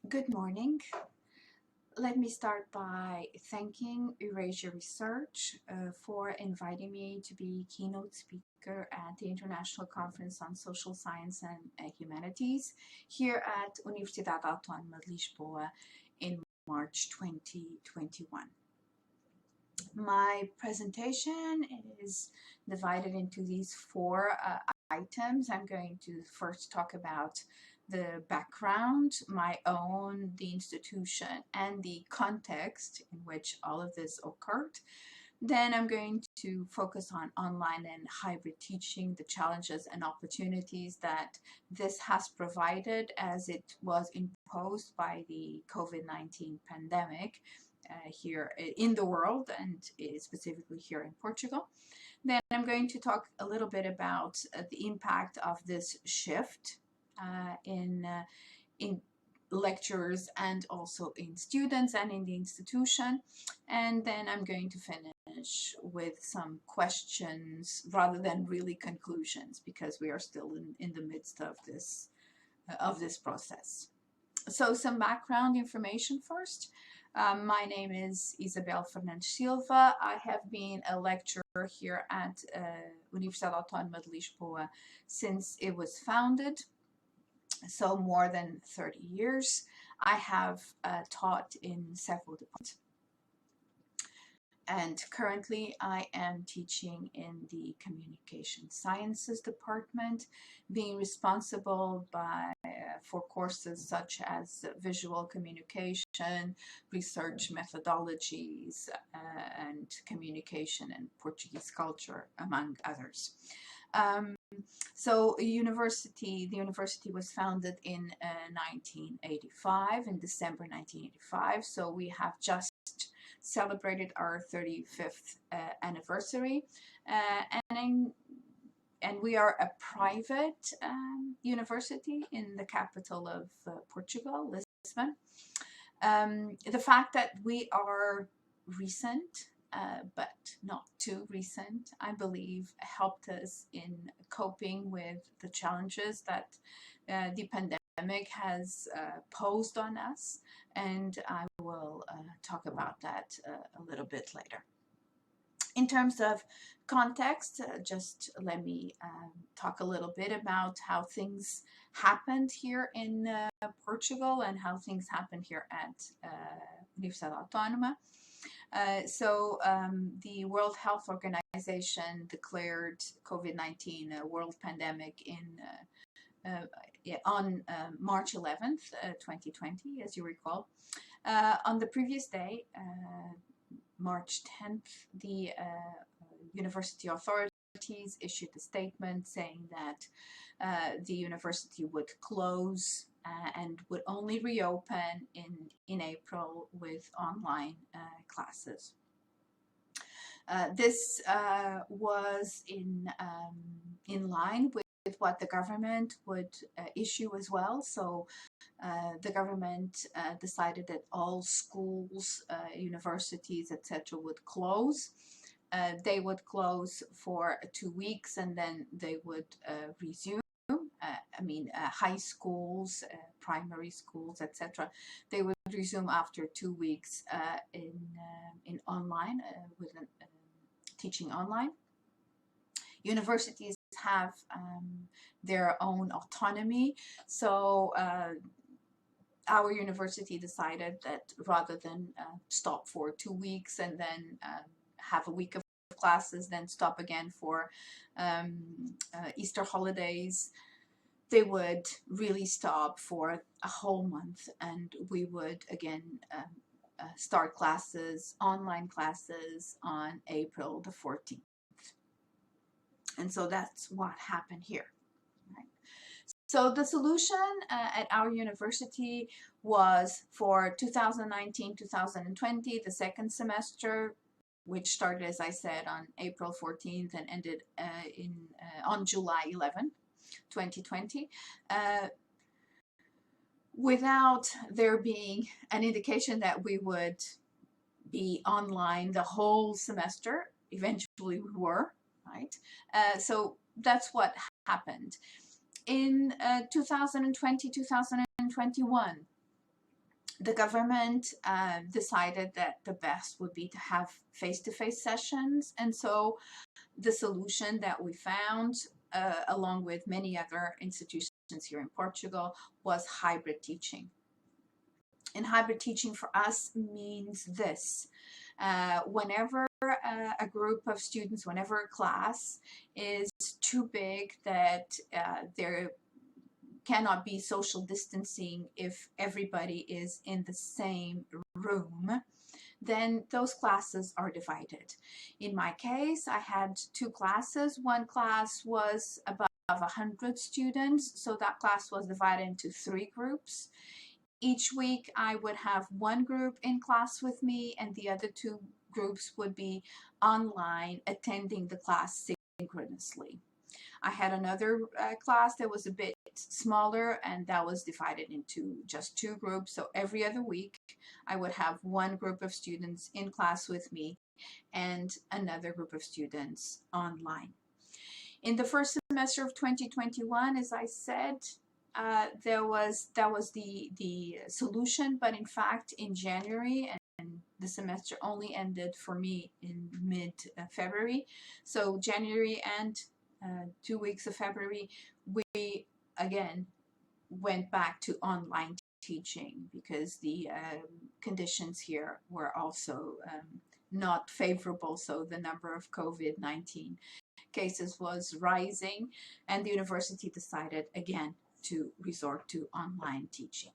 Good morning. Let me start by thanking Eurasia Research for inviting me to be keynote speaker at the International Conference on Social Science and Humanities here at Universidade Autónoma de Lisboa in March 2021. My presentation is divided into these four items. I'm going to first talk about the background, my own, the institution, and the context in which all of this occurred. Then I'm going to focus on online and hybrid teaching, the challenges and opportunities that this has provided as it was imposed by the COVID-19 pandemic here in the world and specifically here in Portugal. Then I'm going to talk a little bit about the impact of this shift in lecturers and also in students and in the institution. And then I'm going to finish with some questions rather than really conclusions, because we are still in the midst of this process. So some background information first. My name is Isabel Fernandes Silva. I have been a lecturer here at Universidade Autónoma de Lisboa since it was founded, so more than 30 years. I have taught in several departments, and currently I am teaching in the Communication Sciences department, being responsible for courses such as visual communication, research methodologies, and communication and Portuguese culture, among others. So the university was founded in 1985, in December 1985. So we have just celebrated our 35th anniversary, and we are a private university in the capital of Portugal, Lisbon. The fact that we are recent, but not too recent, I believe helped us in coping with the challenges that the pandemic has posed on us, and I will talk about that a little bit later. In terms of context, just let me talk a little bit about how things happened here in Portugal and how things happened here at Universidade Autónoma. The World Health Organization declared COVID-19 a world pandemic on March 11th, 2020, as you recall. On the previous day, March 10th, the university authorities issued a statement saying that the university would close and would only reopen in April with online classes. This was in line with what the government would issue as well. So the government decided that all schools, universities, etc. would close. They would close for 2 weeks and then they would resume. High schools, primary schools, etc. They would resume after 2 weeks in online with teaching online. Universities have their own autonomy, so our university decided that rather than stop for 2 weeks and then have a week of classes, then stop again for Easter holidays, they would really stop for a whole month, and we would again start classes, online classes, on April the 14th. And so that's what happened here. Right? So the solution at our university was for 2019-2020, the second semester, which started, as I said, on April 14th and ended on July 11th, 2020, without there being an indication that we would be online the whole semester. Eventually we were, right? So that's what happened. In 2020, 2021, the government decided that the best would be to have face-to-face sessions, and so the solution that we found, along with many other institutions here in Portugal, was hybrid teaching. And hybrid teaching for us means this. Whenever a group of students, whenever a class is too big that there cannot be social distancing if everybody is in the same room, then those classes are divided. In my case, I had two classes. One class was above 100 students, so that class was divided into 3 groups. Each week I would have one group in class with me, and the other 2 groups would be online attending the class synchronously. I had another class that was a bit smaller, and that was divided into just 2 groups. So every other week I would have one group of students in class with me and another group of students online. In the first semester of 2021, as I said, that was the solution, but in fact in January, and the semester only ended for me in mid-February, so January and 2 weeks of February, we again went back to online teaching because the conditions here were also not favorable, so the number of COVID-19 cases was rising, and the university decided again to resort to online teaching.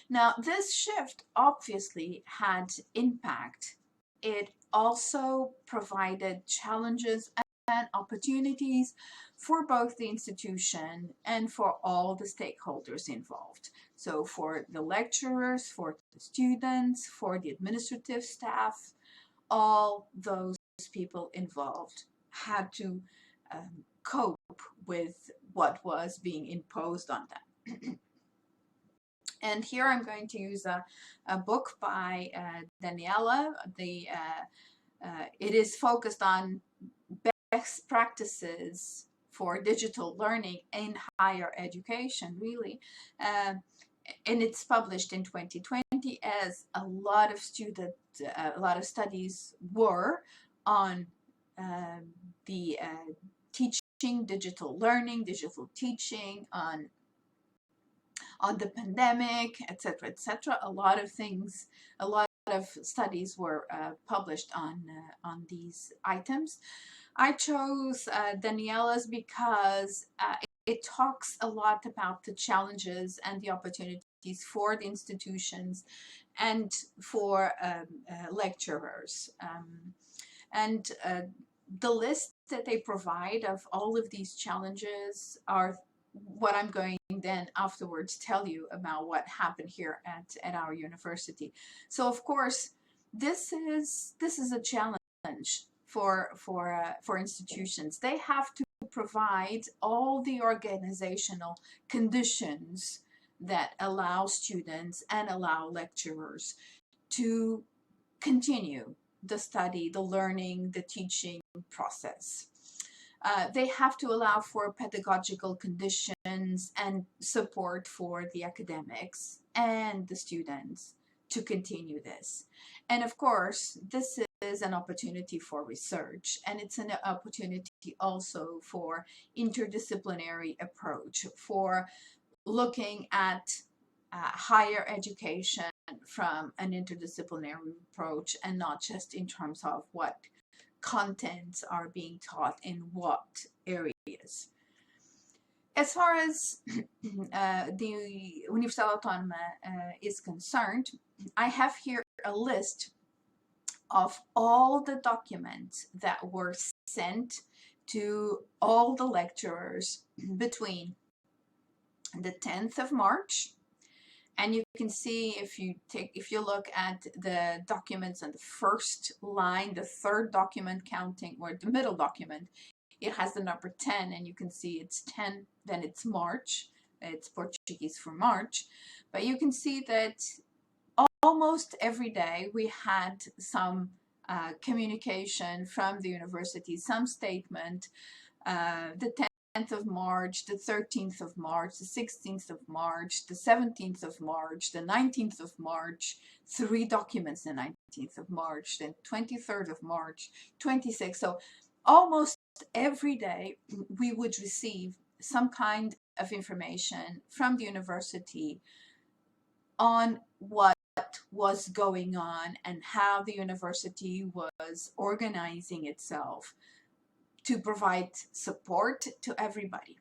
Now, this shift obviously had impact. It also provided challenges and opportunities for both the institution and for all the stakeholders involved. So for the lecturers, for the students, for the administrative staff, all those people involved had to cope with what was being imposed on them. And here I'm going to use a book by Daniela. It is focused on best practices for digital learning in higher education, really. And it's published in 2020, as a lot of studies were on the teaching, digital learning, digital teaching, on the pandemic, etc., etc. A lot of things, a lot of studies were published on these items. I chose Daniela's because it talks a lot about the challenges and the opportunities for the institutions and for lecturers. And the list that they provide of all of these challenges are what I'm going then afterwards tell you about what happened here at our university. So of course, this is a challenge for institutions. They have to provide all the organizational conditions that allow students and allow lecturers to continue the study, the learning, the teaching process. They have to allow for pedagogical conditions and support for the academics and the students to continue this. And of course, this is an opportunity for research, and it's an opportunity also for interdisciplinary approach, for looking at higher education from an interdisciplinary approach, and not just in terms of what contents are being taught in what areas. As far as the Universidade Autónoma is concerned, I have here a list of all the documents that were sent to all the lecturers between the 10th of March. And you can see if you look at the documents on the first line, the third document counting, or the middle document, it has the number 10, and you can see it's 10, then it's March. It's Portuguese for March. But you can see that almost every day we had some communication from the university, some statement. The 10th of March, the 13th of March, the 16th of March, the 17th of March, the 19th of March, 3 documents the 19th of March, then 23rd of March, 26th. So almost every day we would receive some kind of information from the university on what was going on and how the university was organizing itself to provide support to everybody.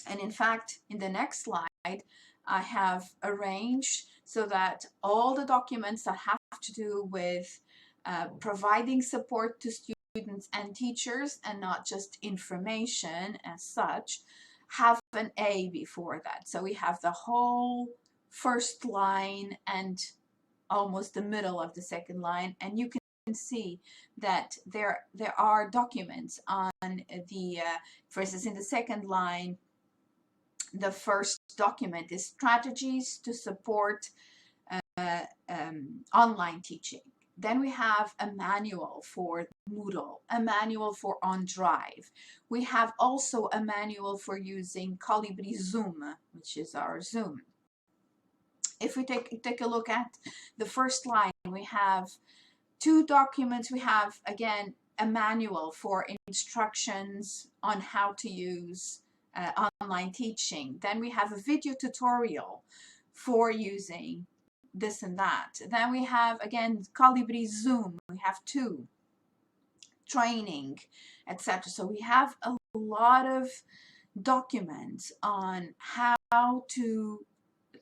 And in fact, in the next slide, I have arranged so that all the documents that have to do with providing support to students and teachers, and not just information as such, have an A before that. So we have the whole first line and almost the middle of the second line, and you can see that there are documents on the, for instance, in the second line, the first document is strategies to support online teaching. Then we have a manual for Moodle, a manual for OnDrive. We have also a manual for using Colibri Zoom, which is our Zoom. If we take a look at the first line, we have 2 documents. We have, again, a manual for instructions on how to use online teaching. Then we have a video tutorial for using this and that. Then we have, again, Colibri Zoom. We have 2. Training, etc. So we have a lot of documents on how to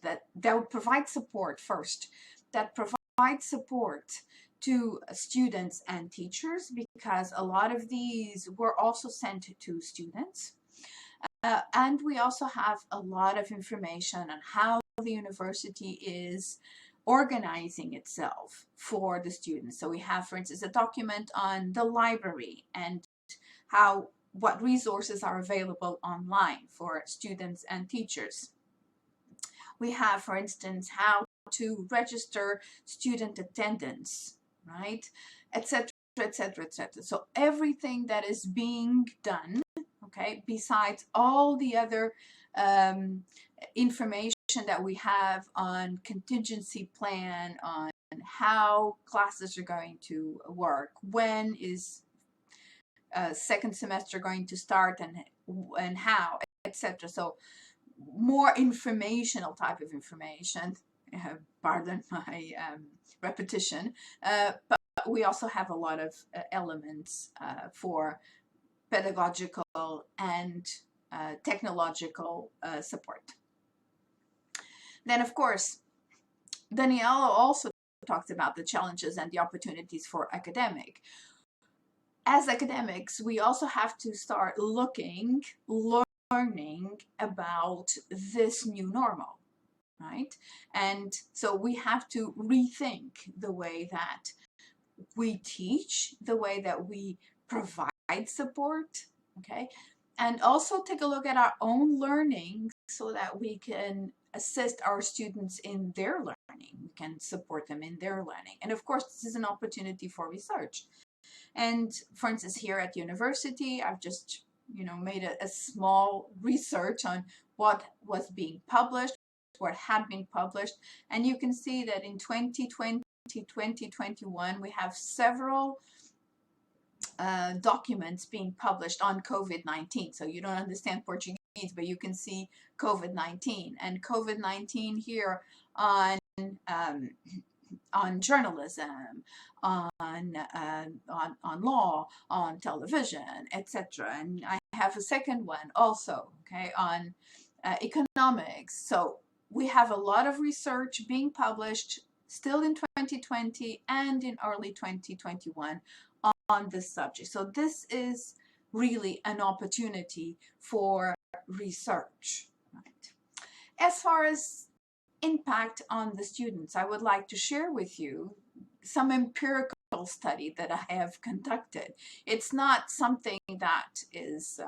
that will provide support first, that provide support to students and teachers, because a lot of these were also sent to students. And we also have a lot of information on how the university is organizing itself for the students. So we have, for instance, a document on the library and what resources are available online for students and teachers. We have, for instance, how to register student attendance, right, etc., etc., etc. So everything that is being done, okay, besides all the other information that we have on contingency plan, on how classes are going to work, when is second semester going to start, and how, etc. So more informational type of information, pardon my repetition, but we also have a lot of elements for pedagogical and technological support. Then, of course, Daniela also talked about the challenges and the opportunities for academic. As academics, we also have to start learning about this new normal, right? And so we have to rethink the way that we teach, the way that we provide support, okay? And also take a look at our own learning so that we can assist our students in their learning. We can support them in their learning. And of course, this is an opportunity for research. And for instance, here at university, I've just made a small research on what was being published, what had been published. And you can see that in 2020, 2021, we have several documents being published on COVID-19. So you don't understand Portuguese, but you can see COVID-19. And COVID-19 here on journalism, on law, on television, etc. And I have a second one also, okay, on economics. So we have a lot of research being published still in 2020 and in early 2021 on this subject. So this is really an opportunity for research, right? As far as impact on the students, I would like to share with you some empirical study that I have conducted. It's not something that is,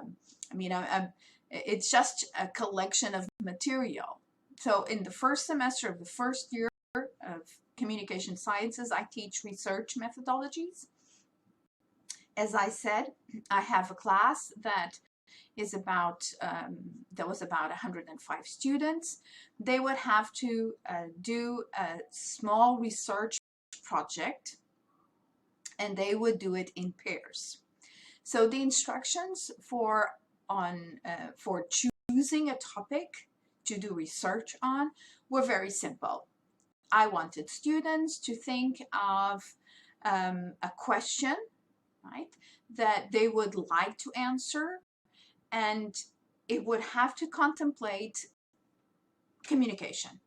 it's just a collection of material. So in the first semester of the first year of communication sciences, I teach research methodologies. As I said, I have a class that is about, there was about 105 students. They would have to do a small research project, and they would do it in pairs. So the instructions for choosing a topic to do research on were very simple. I wanted students to think of a question, right, that they would like to answer, and it would have to contemplate communication,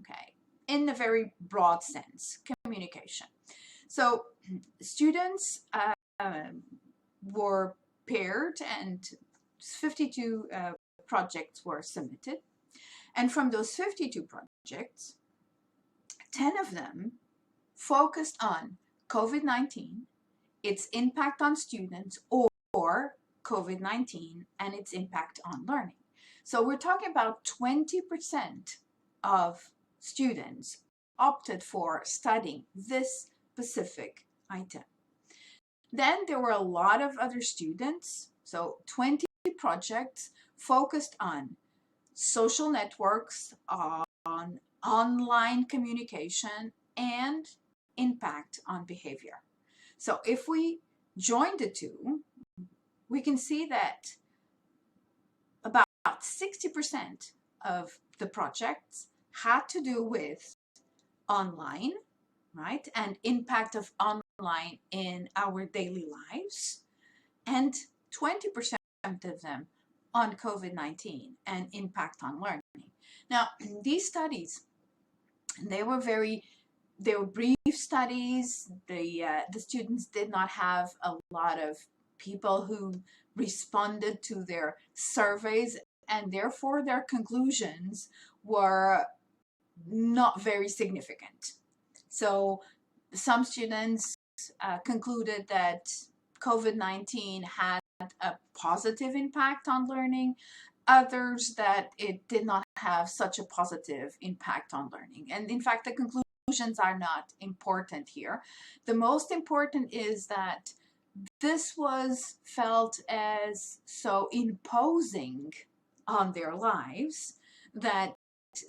okay, in a very broad sense, communication. So students were paired, and 52 projects were submitted. And from those 52 projects, 10 of them focused on COVID-19, its impact on students, or COVID-19 and its impact on learning. So we're talking about 20% of students opted for studying this specific item. Then there were a lot of other students, so 20 projects focused on social networks, on online communication, and impact on behavior. So if we join the two, we can see that about 60% of the projects had to do with online, right, and impact of online in our daily lives, and 20% of them on COVID-19 and impact on learning. Now, these studies, they were brief studies. The students did not have a lot of people who responded to their surveys, and therefore their conclusions were not very significant. So some students concluded that COVID-19 had a positive impact on learning, others that it did not have such a positive impact on learning. And in fact, the conclusions are not important here. The most important is that this was felt as so imposing on their lives that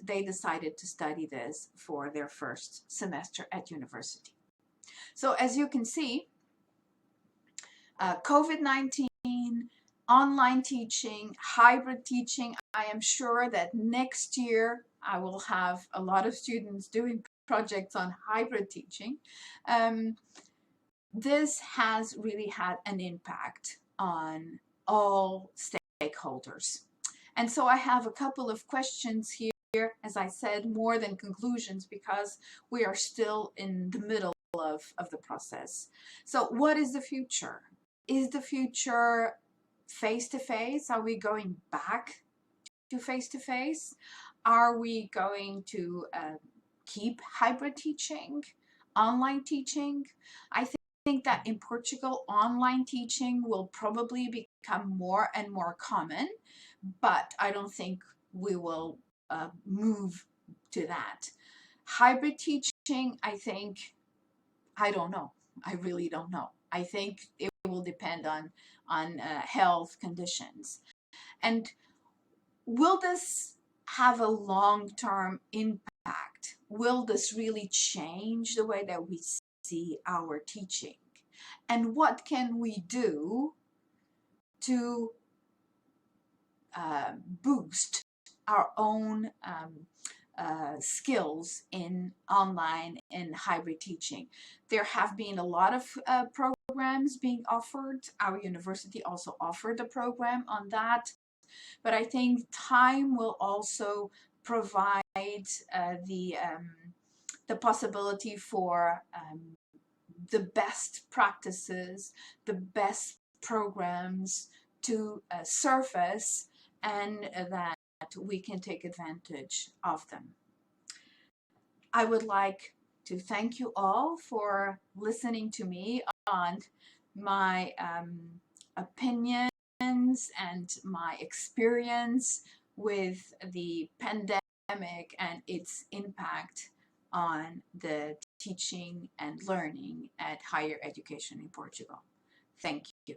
they decided to study this for their first semester at university. So as you can see, COVID-19, online teaching, hybrid teaching, I am sure that next year I will have a lot of students doing projects on hybrid teaching. This has really had an impact on all stakeholders. And so I have a couple of questions here, as I said, more than conclusions, because we are still in the middle of the process. So what is the future? Is the future face-to-face? Are we going back to face-to-face? Are we going to keep hybrid teaching, online teaching? I think that in Portugal, online teaching will probably become more and more common, but I don't think we will move to that. Hybrid teaching, I don't know. I really don't know. I think it will depend on health conditions. And will this have a long-term impact? Will this really change the way that we see our teaching? And what can we do to boost our own skills in online and hybrid teaching? There have been a lot of programs being offered. Our university also offered a program on that. But I think time will also provide the possibility for the best practices, the best programs to surface, and that we can take advantage of them. I would like to thank you all for listening to me on my opinions and my experience with the pandemic and its impact on the teaching and learning at higher education in Portugal. Thank you.